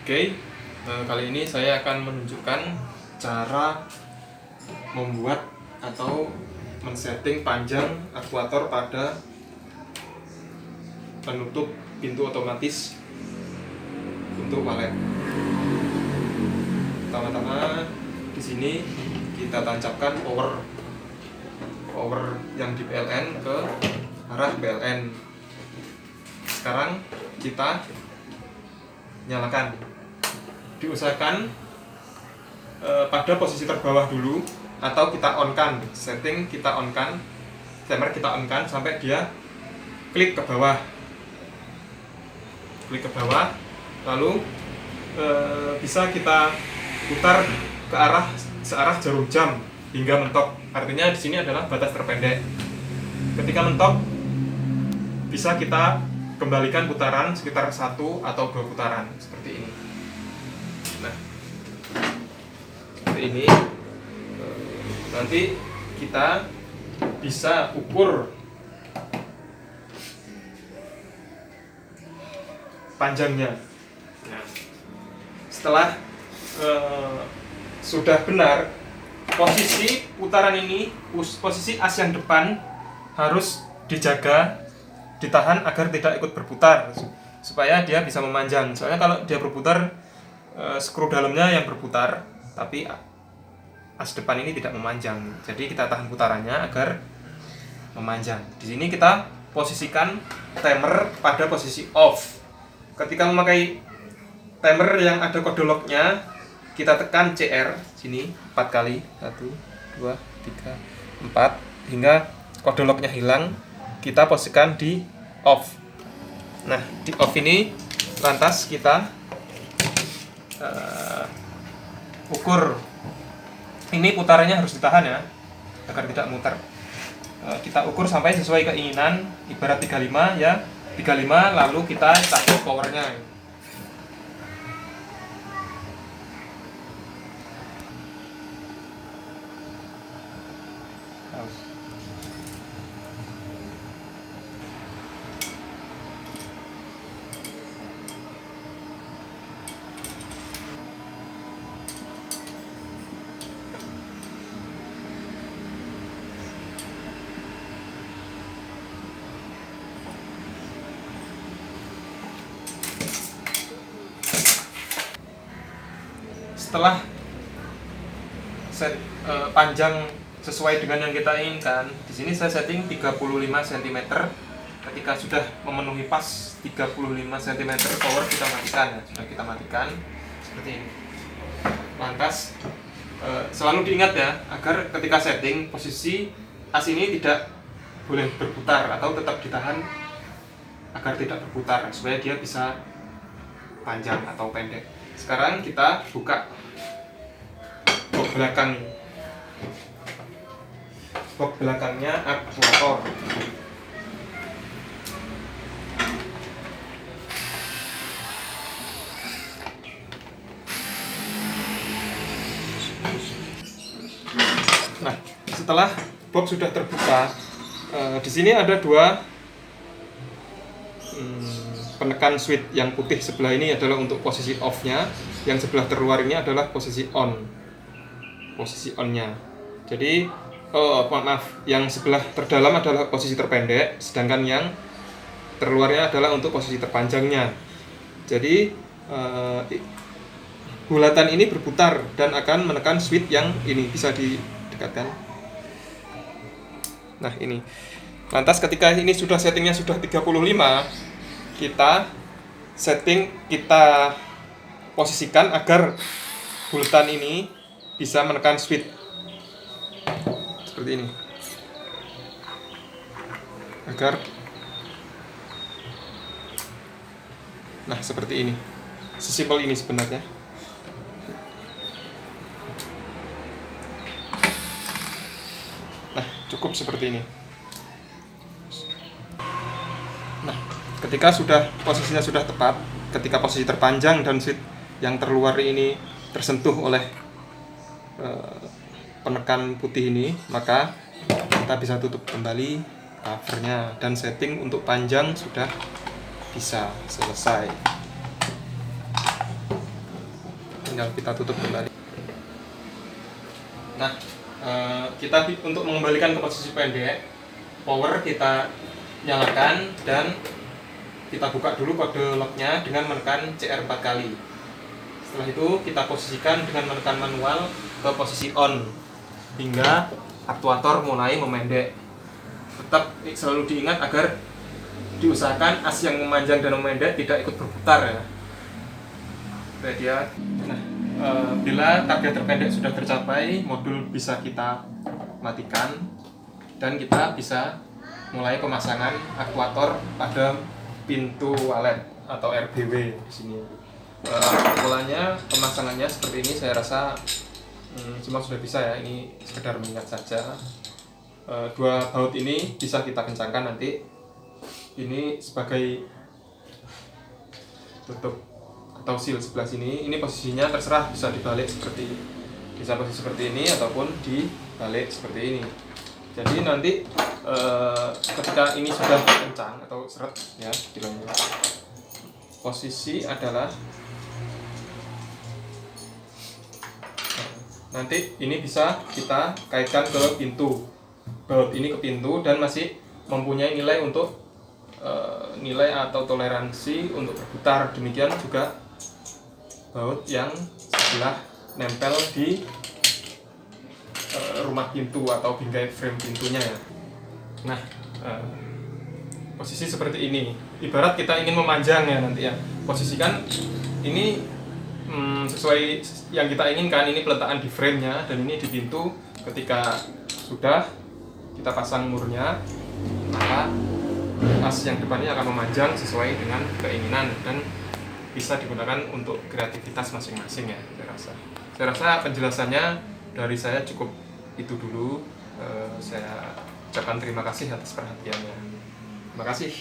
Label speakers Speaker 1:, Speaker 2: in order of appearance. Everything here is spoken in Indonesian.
Speaker 1: Oke, kali ini saya akan menunjukkan cara membuat atau men-setting panjang aktuator pada penutup pintu otomatis untuk walet. Pertama-tama di sini kita tancapkan power yang di PLN ke arah PLN. Sekarang kita nyalakan. Diusahakan pada posisi terbawah dulu, atau kita on-kan, setting kita on-kan, timer kita on-kan sampai dia klik ke bawah, lalu bisa kita putar ke arah searah jarum jam hingga mentok. Artinya di sini adalah batas terpendek. Ketika mentok, bisa kita kembalikan putaran sekitar 1 atau 2 putaran seperti ini. Nah, seperti ini. Nanti kita bisa ukur panjangnya. Nah, setelah sudah benar, posisi putaran ini, posisi as yang depan harus dijaga, ditahan agar tidak ikut berputar, supaya dia bisa memanjang. Soalnya kalau dia berputar, skru dalamnya yang berputar, tapi as depan ini tidak memanjang. Jadi kita tahan putarannya agar memanjang. Di sini kita posisikan timer pada posisi off. Ketika memakai timer yang ada kode locknya, kita tekan CR sini 4 kali, 1, 2, 3, 4 hingga kode locknya hilang. Kita posisikan di off. Nah, di off ini lantas kita ukur. Ini putarannya harus ditahan ya, agar tidak muter. Kita ukur sampai sesuai keinginan, ibarat 35 ya, 35, lalu kita cabut powernya. Setelah set panjang sesuai dengan yang kita inginkan, di sini saya setting 35 cm. Ketika sudah memenuhi pas 35 cm, power kita matikan ya. Sudah kita matikan seperti ini. Lantas selalu diingat ya, agar ketika setting posisi as ini tidak boleh berputar atau tetap ditahan agar tidak berputar, supaya dia bisa panjang atau pendek. Sekarang kita buka box belakang. Box belakangnya aktuator. Nah, setelah box sudah terbuka, di sini ada dua penekan switch. Yang putih sebelah ini adalah untuk posisi off-nya, yang sebelah terluar ini adalah posisi on-nya. Jadi yang sebelah terdalam adalah posisi terpendek, sedangkan yang terluarnya adalah untuk posisi terpanjangnya. Jadi bulatan ini berputar dan akan menekan switch yang ini. Bisa didekatkan. Nah, ini. Lantas ketika ini sudah settingnya sudah 35, kita posisikan agar bulatan ini bisa menekan switch seperti ini, seperti ini. Sesimpel ini sebenarnya. Nah, cukup seperti ini. Nah, ketika posisinya sudah tepat, ketika posisi terpanjang dan switch yang terluar ini tersentuh oleh penekan putih ini, maka kita bisa tutup kembali covernya, dan setting untuk panjang sudah bisa selesai. tinggal kita tutup kembali. Nah, kita untuk mengembalikan ke posisi pendek, power kita nyalakan dan kita buka dulu kode locknya dengan menekan CR 4 kali. Setelah itu kita posisikan dengan menekan manual ke posisi on hingga aktuator mulai memendek. Tetap selalu diingat agar diusahakan as yang memanjang dan memendek tidak ikut berputar ya. Dia. Nah, bila target terpendek sudah tercapai, modul bisa kita matikan dan kita bisa mulai pemasangan aktuator pada pintu walet atau RBW di sini. Mulanya pemasangannya seperti ini, saya rasa semua sudah bisa ya. Ini sekedar mengingat saja. Dua baut ini bisa kita kencangkan nanti. Ini sebagai tutup atau seal sebelah sini. Ini posisinya terserah, bisa dibalik bisa posisi seperti ini ataupun dibalik seperti ini. Jadi nanti ketika ini sudah kencang atau seret ya bilangnya, posisi adalah nanti ini bisa kita kaitkan ke pintu, baut ini ke pintu dan masih mempunyai nilai untuk nilai atau toleransi untuk berputar. Demikian juga baut yang sebelah nempel di rumah pintu atau bingkai frame pintunya ya. Nah, posisi seperti ini, ibarat kita ingin memanjang ya nanti ya. Posisikan ini sesuai yang kita inginkan. Ini peletakan di frame-nya dan ini di pintu. Ketika sudah kita pasang murnya, maka as yang depannya akan memanjang sesuai dengan keinginan dan bisa digunakan untuk kreativitas masing-masing ya. Saya rasa penjelasannya dari saya cukup itu dulu. Saya ucapkan terima kasih atas perhatiannya. Terima kasih.